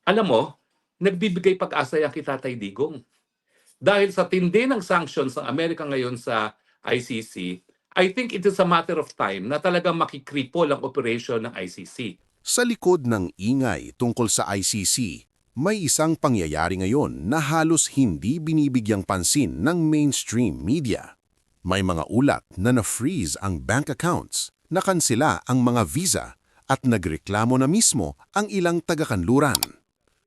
Alam mo, nagbibigay pag-asa yan kay Tatay Digong. Dahil sa tindi ng sanctions ng Amerika ngayon sa ICC, I think it is a matter of time na talagang makikripol ang operation ng ICC. Sa likod ng ingay tungkol sa ICC, may isang pangyayari ngayon na halos hindi binibigyang pansin ng mainstream media. May mga ulat na na-freeze ang bank accounts, nakansela ang mga visa at nagreklamo na mismo ang ilang taga-kanluran.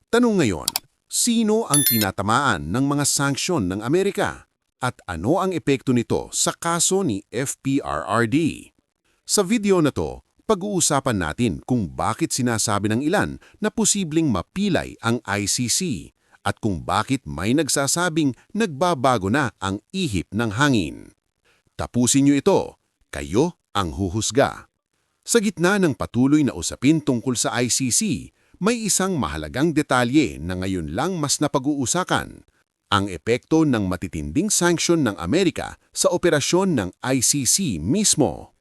Tanong ngayon, sino ang tinatamaan ng mga sanksyon ng Amerika? At ano ang epekto nito sa kaso ni FPRRD? Sa video na to, pag-uusapan natin kung bakit sinasabi ng ilan na posibleng mapilay ang ICC at kung bakit may nagsasabing nagbabago na ang ihip ng hangin. Tapusin niyo ito, kayo ang huhusga. Sa gitna ng patuloy na usapin tungkol sa ICC, may isang mahalagang detalye na ngayon lang mas napag-uusakan, ang epekto ng matitinding sanksyon ng Amerika sa operasyon ng ICC mismo.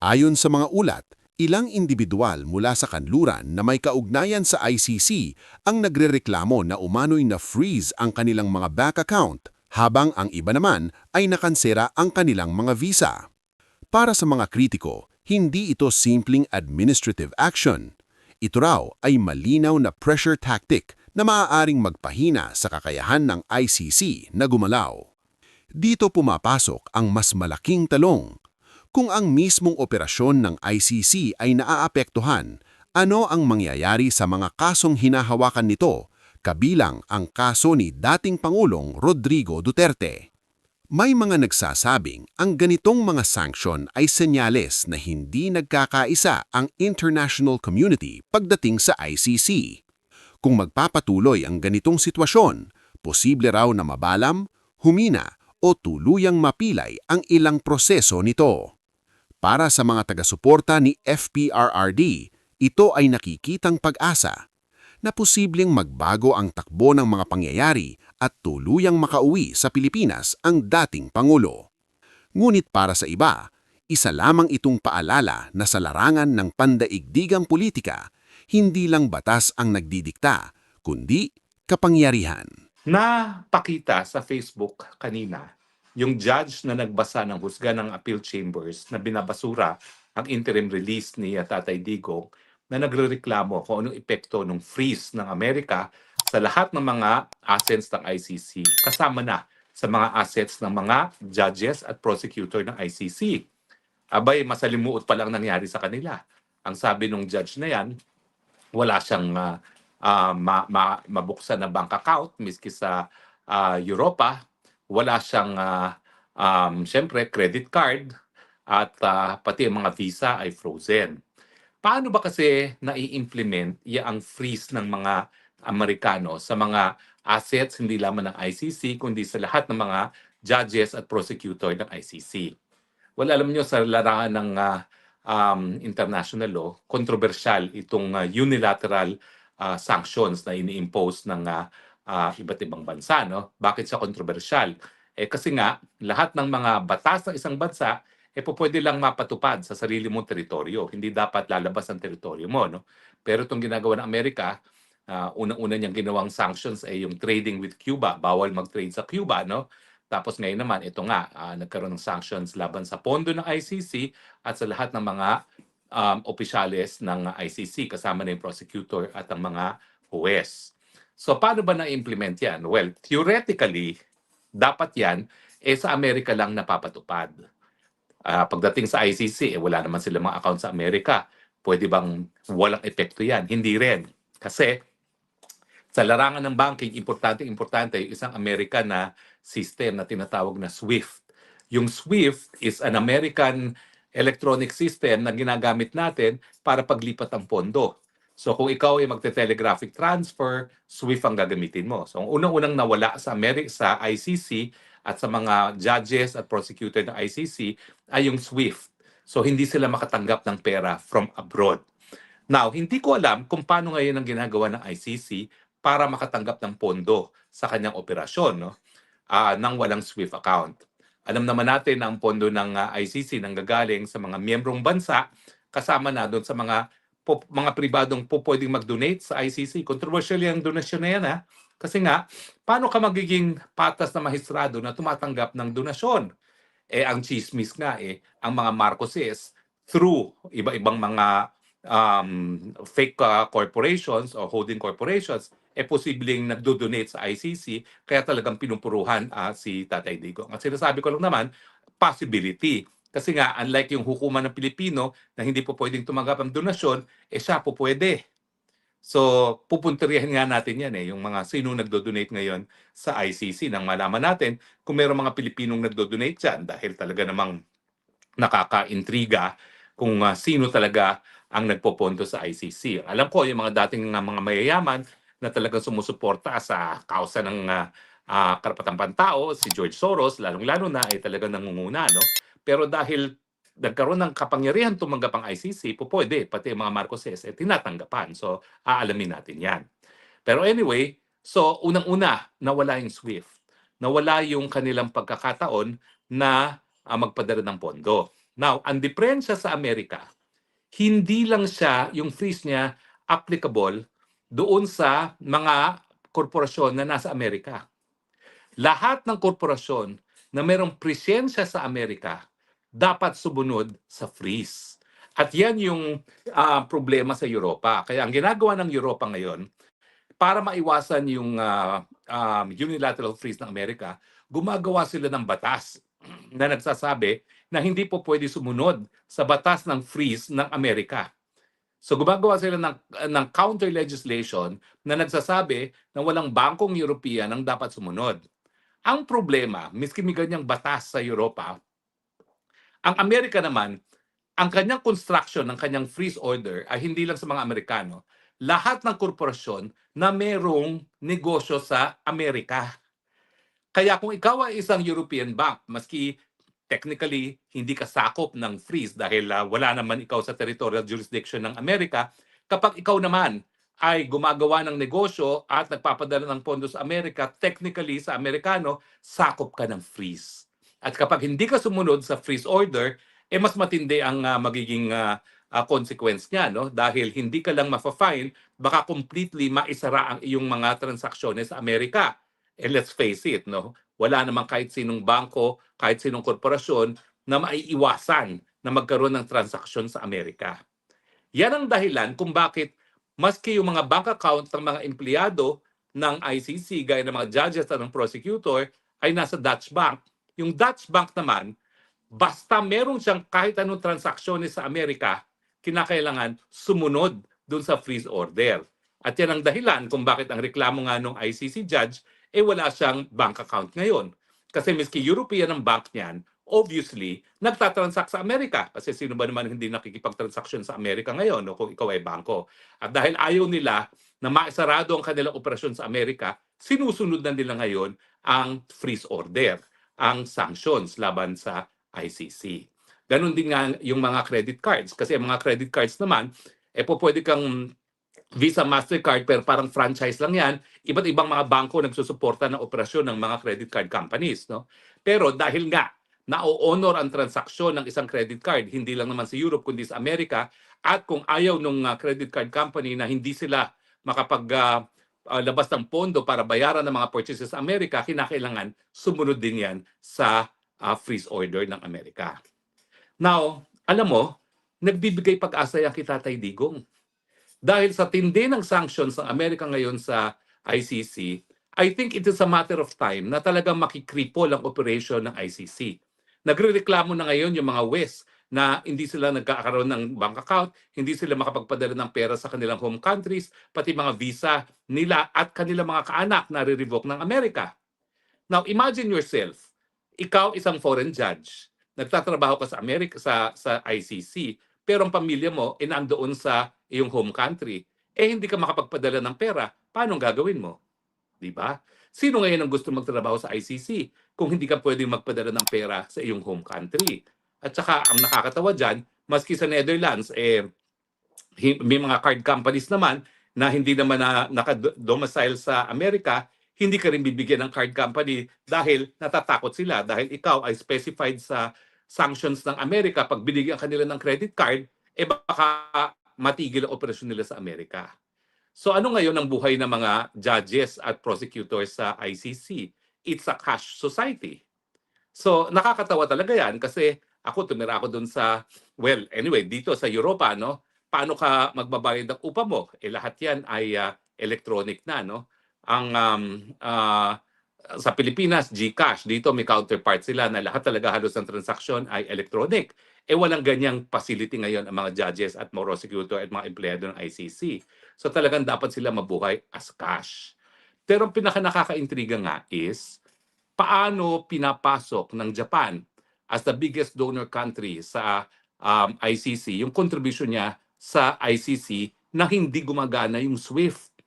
Ayon sa mga ulat, ilang individual mula sa kanluran na may kaugnayan sa ICC ang nagrereklamo na umano'y na-freeze ang kanilang mga bank account, habang ang iba naman ay nakansera ang kanilang mga visa. Para sa mga kritiko, hindi ito simpleng administrative action. Ito raw ay malinaw na pressure tactic na maaaring magpahina sa kakayahan ng ICC na gumalaw. Dito pumapasok ang mas malaking talong. Kung ang mismong operasyon ng ICC ay naaapektuhan, ano ang mangyayari sa mga kasong hinahawakan nito, kabilang ang kaso ni dating Pangulong Rodrigo Duterte? May mga nagsasabing ang ganitong mga sanksyon ay senyales na hindi nagkakaisa ang international community pagdating sa ICC. Kung magpapatuloy ang ganitong sitwasyon, posible raw na mabalam, humina o tuluyang mapilay ang ilang proseso nito. Para sa mga taga-suporta ni FPRRD, ito ay nakikitang pag-asa na posibleng magbago ang takbo ng mga pangyayari at tuluyang makauwi sa Pilipinas ang dating Pangulo. Ngunit para sa iba, isa lamang itong paalala na sa larangan ng pandaigdigang politika, hindi lang batas ang nagdidikta, kundi kapangyarihan. Napakita sa Facebook kanina yung judge na nagbasa ng husga ng appeal chambers na binabasura ang interim release ni Tatay Digong na nagrereklamo kung anong epekto ng freeze ng Amerika sa lahat ng mga assets ng ICC, kasama na sa mga assets ng mga judges at prosecutor ng ICC. Abay, masalimuot pa lang nangyari sa kanila. Ang sabi ng judge na yan, wala siyang mabuksan na bank account miski sa Europa, wala siyang syempre credit card at pati ang mga visa ay frozen. Paano ba kasi nai-implement ang freeze ng mga Amerikano sa mga assets hindi lamang ng ICC kundi sa lahat ng mga judges at prosecutor ng ICC? Well, alam niyo sa larangan ng international law, kontrobersyal itong unilateral sanctions na ini-impose ng iba't ibang bansa. No? Bakit siya kontrobersyal? Kasi nga, lahat ng mga batas ng isang bansa pwede lang mapatupad sa sarili mong teritoryo. Hindi dapat lalabas ang teritoryo mo. No? Pero itong ginagawa ng Amerika, unang-una niyang ginawang sanctions ay yung trading with Cuba. Bawal mag-trade sa Cuba. No? Tapos ngayon naman, ito nga, nagkaroon ng sanctions laban sa pondo ng ICC at sa lahat ng mga opisyales ng ICC, kasama na yung prosecutor at ang mga huwes. So paano ba na-implement yan? Well, theoretically, dapat yan sa Amerika lang napapatupad. Pagdating sa ICC, wala naman sila mga account sa Amerika. Pwede bang walang epekto yan? Hindi rin. Kasi sa larangan ng banking, importante yung isang American na system na tinatawag na SWIFT. Yung SWIFT is an American electronic system na ginagamit natin para paglipat ng pondo. So kung ikaw ay magte-telegraphic transfer, SWIFT ang gagamitin mo. So ang unang-unang nawala sa sa ICC at sa mga judges at prosecutor ng ICC ay yung SWIFT. So hindi sila makatanggap ng pera from abroad. Now, hindi ko alam kung paano ngayon ang ginagawa ng ICC para makatanggap ng pondo sa kanyang operasyon, no? Nang walang SWIFT account. Alam naman natin na ang pondo ng ICC nanggagaling sa mga miyembrong bansa, kasama na doon sa mga mga pribadong pwedeng mag-donate sa ICC. Controversial yung donasyon na yan, ha? Kasi nga, paano ka magiging patas na mahistrado na tumatanggap ng donasyon? Ang chismis nga ang mga Marcoses through iba-ibang mga fake corporations o holding corporations, posibleng nagdo-donate sa ICC, kaya talagang pinupuruhan si Tatay Digong. At sinasabi ko lang naman, possibility. Kasi nga, unlike yung hukuman ng Pilipino na hindi po pwedeng tumanggap ng donasyon, siya po pwede. So, pupuntiryahin nga natin yan yung mga sino nagdo-donate ngayon sa ICC nang malaman natin kung mayroong mga Pilipinong nagdo-donate dyan dahil talaga namang nakaka-intriga kung sino talaga ang nagpopondo sa ICC. Alam ko yung mga dating mga mayayaman na talagang sumusuporta sa kausa ng karapatang pantao, si George Soros, lalong-lalo na ay talagang nangunguna, no? Pero dahil nagkaroon ng kapangyarihan tumanggap ang ICC, pwede, pati ang mga Marcoses, tinatanggapan. So, aalamin natin yan. Pero anyway, so unang-una, nawala yung SWIFT. Nawala yung kanilang pagkakataon na magpadala ng pondo. Now, ang diferensya sa Amerika, hindi lang siya, yung fees niya, applicable doon sa mga korporasyon na nasa Amerika. Lahat ng korporasyon na mayroong presensya sa Amerika dapat sumunod sa freeze. At yan yung problema sa Europa. Kaya ang ginagawa ng Europa ngayon, para maiwasan yung unilateral freeze ng Amerika, gumagawa sila ng batas na nagsasabi na hindi po pwede sumunod sa batas ng freeze ng Amerika. So gumagawa sila ng counter legislation na nagsasabi na walang bangkong European ang dapat sumunod. Ang problema, miski may ganyang batas sa Europa, ang Amerika naman, ang kanyang construction ng kanyang freeze order ay hindi lang sa mga Amerikano, lahat ng korporasyon na merong negosyo sa Amerika. Kaya kung ikaw ay isang European bank, maski technically hindi ka sakop ng freeze dahil wala naman ikaw sa territorial jurisdiction ng Amerika, kapag ikaw naman ay gumagawa ng negosyo at nagpapadala ng pondo sa Amerika, technically sa Amerikano, sakop ka ng freeze. At kapag hindi ka sumunod sa freeze order, mas matindi ang magiging consequence niya, no? Dahil hindi ka lang ma-fine, baka completely maisara ang iyong mga transaksyones sa Amerika. Let's face it, no? Wala namang kahit sinong bangko, kahit sinong korporasyon na maiiwasan na magkaroon ng transaksyon sa Amerika. Yan ang dahilan kung bakit maski yung mga bank account ng mga empleyado ng ICC, gaya ng mga judges at ng prosecutor, ay nasa Dutch Bank. Yung Dutch Bank naman, basta meron siyang kahit anong transaksyones sa Amerika, kinakailangan sumunod dun sa freeze order. At yan ang dahilan kung bakit ang reklamo nga ng ICC judge, wala siyang bank account ngayon. Kasi miski European ang bank niyan, obviously, nagtatransact sa Amerika. Kasi sino ba naman hindi nakikipagtransaksyon sa Amerika ngayon, no, kung ikaw ay bangko. At dahil ayaw nila na maisarado ang kanilang operasyon sa Amerika, sinusunod na nila ngayon ang freeze order, ang sanctions laban sa ICC. Ganon din nga yung mga credit cards. Kasi ang mga credit cards naman, pwede kang Visa, Mastercard, pero parang franchise lang yan. Iba't ibang mga bangko nagsusuporta ng operasyon ng mga credit card companies. No? Pero dahil nga, na-honor ang transaksyon ng isang credit card, hindi lang naman sa Europe, kundi sa Amerika, at kung ayaw ng credit card company na hindi sila labas ng pondo para bayaran ng mga purchases sa Amerika, kinakailangan sumunod din yan sa freeze order ng Amerika. Now, alam mo, nagbibigay pag-asa yan kay Tatay Digong. Dahil sa tindi ng sanctions ng Amerika ngayon sa ICC, I think it is a matter of time na talagang makikripol ang operation ng ICC. Nagrereklamo na ngayon yung mga West na hindi sila nagkakaroon ng bank account, hindi sila makapagpadala ng pera sa kanilang home countries, pati mga visa nila at kanilang mga kaanak na re-revoke ng Amerika. Now, imagine yourself, ikaw isang foreign judge, nagtatrabaho ka sa Amerika, sa ICC, pero ang pamilya mo nandoon sa iyong home country, hindi ka makapagpadala ng pera, paano gagawin mo? Di ba? Sino ngayon ang gusto magtrabaho sa ICC kung hindi ka pwedeng magpadala ng pera sa iyong home country? At saka, ang nakakatawa dyan, maski sa Netherlands, may mga card companies naman na hindi naman naka-domicile sa Amerika, hindi ka rin bibigyan ng card company dahil natatakot sila dahil ikaw ay specified sa sanctions ng Amerika. Pag binigyan kanila ng credit card, baka matigil ang operasyon nila sa Amerika. So ano ngayon ang buhay ng mga judges at prosecutors sa ICC? It's a cash society. So nakakatawa talaga yan kasi ako tumira ako doon sa, well, anyway, dito sa Europa, no? Paano ka magbabayad ng upa mo? Lahat yan ay electronic na, no? Ang sa Pilipinas, GCash, dito may counterpart sila na lahat talaga halos ng transaksyon ay electronic. Walang ganyang facility ngayon ang mga judges at mga prosecutor at mga empleyado ng ICC. So talagang dapat sila mabuhay as cash. Pero ang pinaka nakakaintriga nga is paano pinapasok ng Japan as the biggest donor country sa ICC yung contribution niya sa ICC na hindi gumagana yung SWIFT.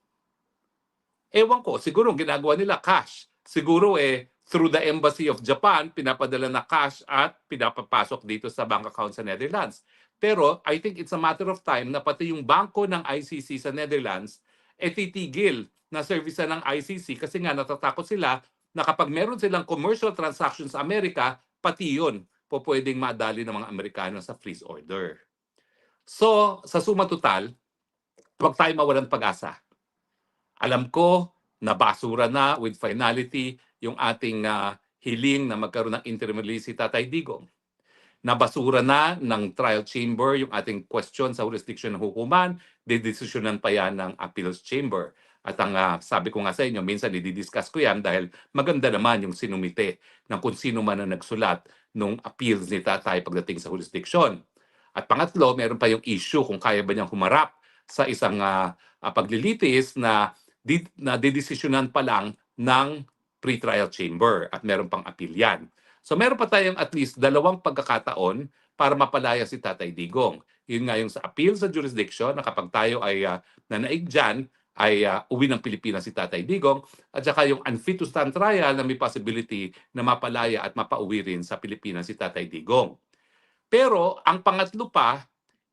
Ewan ko, siguro ginagawa nila cash. Siguro through the Embassy of Japan, pinapadala na cash at pinapapasok dito sa bank account sa Netherlands. Pero I think it's a matter of time na pati yung bangko ng ICC sa Netherlands titigil na service ng ICC kasi nga natatakot sila na kapag meron silang commercial transactions sa Amerika, pati yun po pwedeng madali ng mga Amerikano sa freeze order. So, sa suma total, huwag tayo mawalan pag-asa. Alam ko na basura na with finality yung ating hiling na magkaroon ng interim release si Tatay Digong. Nabasura na ng trial chamber yung ating question sa jurisdiction ng hukuman, didesisyonan pa yan ng appeals chamber. At ang sabi ko nga sa inyo, minsan i-discuss ko yan dahil maganda naman yung sinumite ng kung sino man ang nagsulat nung appeals ni Tatay pagdating sa jurisdiction. At pangatlo, meron pa yung issue kung kaya ba niyang humarap sa isang paglilitis na didesisyonan pa lang ng pre-trial chamber at meron pang appeal yan. So meron pa tayong at least 2 pagkakataon para mapalaya si Tatay Digong. Yun nga yung sa appeal sa jurisdiction na kapag tayo ay nanaig dyan, ay uwi ng Pilipinas si Tatay Digong at saka yung unfit to stand trial na may possibility na mapalaya at mapauwi rin sa Pilipinas si Tatay Digong. Pero ang pangatlo pa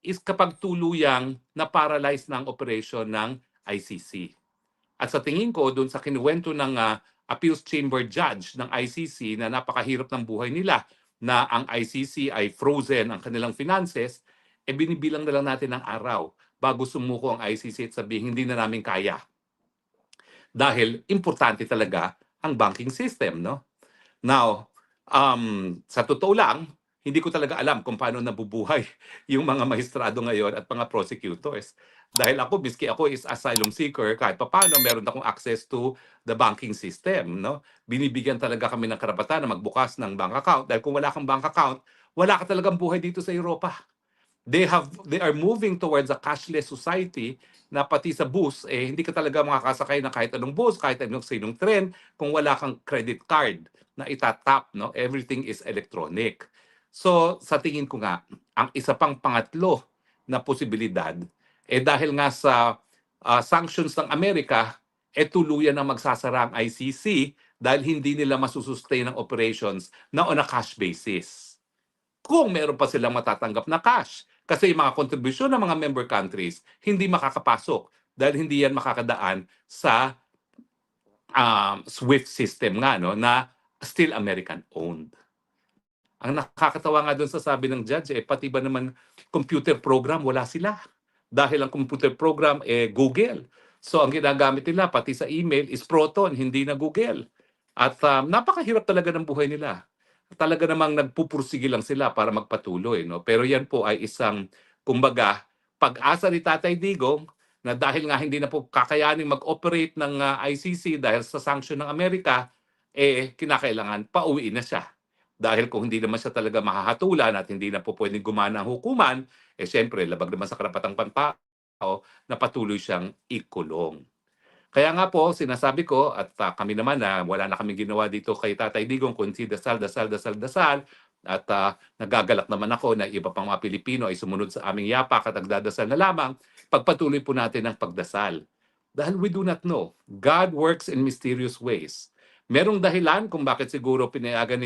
is kapag tuluyang na-paralyze ng operation ng ICC. At sa tingin ko, doon sa kinuwento ng appeals chamber judge ng ICC na napakahirap ng buhay nila na ang ICC ay frozen ang kanilang finances, binibilang na lang natin ng araw bago sumuko ang ICC at sabihin hindi na namin kaya. Dahil importante talaga ang banking system, no? Now, sa totoo lang, hindi ko talaga alam kung paano nabubuhay yung mga maestrado ngayon at mga prosecutors. Dahil ako, miski ako is asylum seeker, kahit paano meron akong access to the banking system. No? Binibigyan talaga kami ng karapatan na magbukas ng bank account. Dahil kung wala kang bank account, wala ka talagang buhay dito sa Europa. They are moving towards a cashless society na pati sa bus, hindi ka talaga makakasakay na kahit anong bus, kahit anong sinong tren, kung wala kang credit card na itatap. No? Everything is electronic. So, sa tingin ko nga, ang isa pang pangatlo na posibilidad, dahil nga sa sanctions ng Amerika, tuluyan na magsasara ang ICC dahil hindi nila masusustain ang operations na on a cash basis. Kung meron pa silang matatanggap na cash, kasi yung mga kontribusyon ng mga member countries, hindi makakapasok dahil hindi yan makakadaan sa SWIFT system nga, no, na still American-owned. Ang nakakatawa nga doon sa sabi ng judge, pati ba naman computer program, wala sila. Dahil ang computer program, Google. So ang ginagamit nila, pati sa email, is Proton, hindi na Google. At napakahirap talaga ng buhay nila. Talaga namang nagpupursige lang sila para magpatuloy. No? Pero yan po ay isang, kumbaga, pag-asa ni Tatay Digong na dahil nga hindi na po kakayaning mag-operate ng ICC dahil sa sanction ng Amerika, kinakailangan pauwiin na siya. Dahil kung hindi naman siya talaga mahahatulan at hindi na po pwedeng gumana ang hukuman, siyempre, labag naman sa karapatang pantao na patuloy siyang ikulong. Kaya nga po, sinasabi ko, at kami naman na wala na kaming ginawa dito kay Tatay Digong, kundi dasal, dasal, dasal, dasal, at nagagalak naman ako na iba pang mga Pilipino ay sumunod sa aming yapak at nagdadasal na lamang, pagpatuloy po natin ang pagdasal. Dahil we do not know. God works in mysterious ways. Merong dahilan kung bakit siguro pinayagan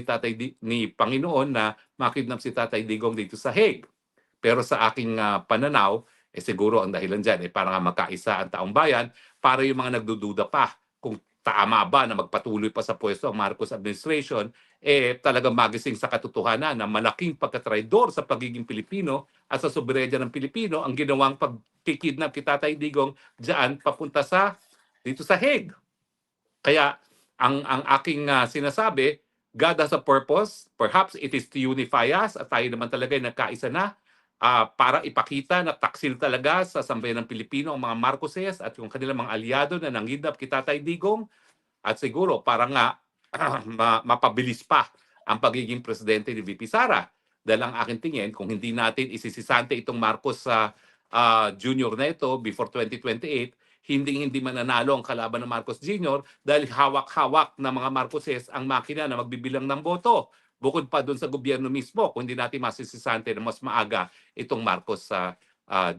ni Panginoon na makidnap si Tatay Digong dito sa Hague. Pero sa aking pananaw, siguro ang dahilan dyan para nga magkaisa ang taong bayan para yung mga nagdududa pa kung tama ba na magpatuloy pa sa pwesto ang Marcos administration, talagang magising sa katotohanan na malaking pagkatraidor sa pagiging Pilipino at sa soberenya ng Pilipino ang ginawang pagkikidnap kay Tatay Digong diyan papunta sa dito sa Hague. Kaya ang aking sinasabi, God has a purpose. Perhaps it is to unify us at tayo naman talaga ay nagkaisa na para ipakita na taksil talaga sa sambayan ng Pilipino ang mga Marcoses at yung kanilang mga aliado na nanghidnap kay Tatay Digong at siguro para nga mapabilis pa ang pagiging presidente ni VP Sara. Dahil ang aking tingin, kung hindi natin isisisante itong Marcos Jr. na ito before 2028, hindi mananalo ang kalaban ng Marcos Jr. dahil hawak-hawak ng mga Marcoses ang makina na magbibilang ng boto. Bukod pa doon sa gobyerno mismo, kung hindi natin masisisante na mas maaga itong Marcos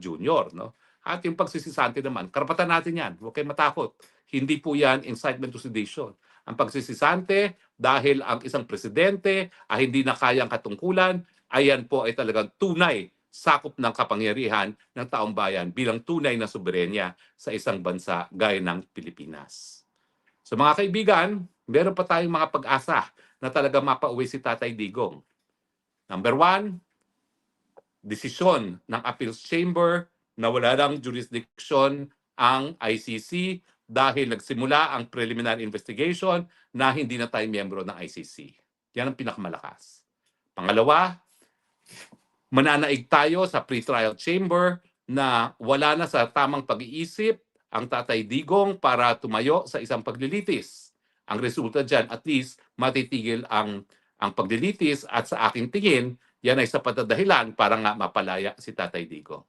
Jr. No? At yung pagsisisante naman, karapatan natin yan. Huwag kayong matakot. Hindi po yan incitement to sedition. Ang pagsisisante, dahil ang isang presidente ay hindi na kayang katungkulan, ayan po ay talagang tunay sakop ng kapangyarihan ng taong bayan bilang tunay na soberenya sa isang bansa gaya ng Pilipinas. So mga kaibigan, meron pa tayong mga pag-asa na talaga mapauwi si Tatay Digong. Number 1, desisyon ng Appeals Chamber na wala lang jurisdiction ang ICC dahil nagsimula ang preliminary investigation na hindi na tayo miyembro ng ICC. Yan ang pinakamalakas. Pangalawa, mananaig tayo sa pre-trial chamber na wala na sa tamang pag-iisip ang Tatay Digong para tumayo sa isang paglilitis. Ang resulta dyan, at least, matitigil ang paglilitis at sa aking tingin, yan ay sapat na dahilan para nga mapalaya si Tatay Digong.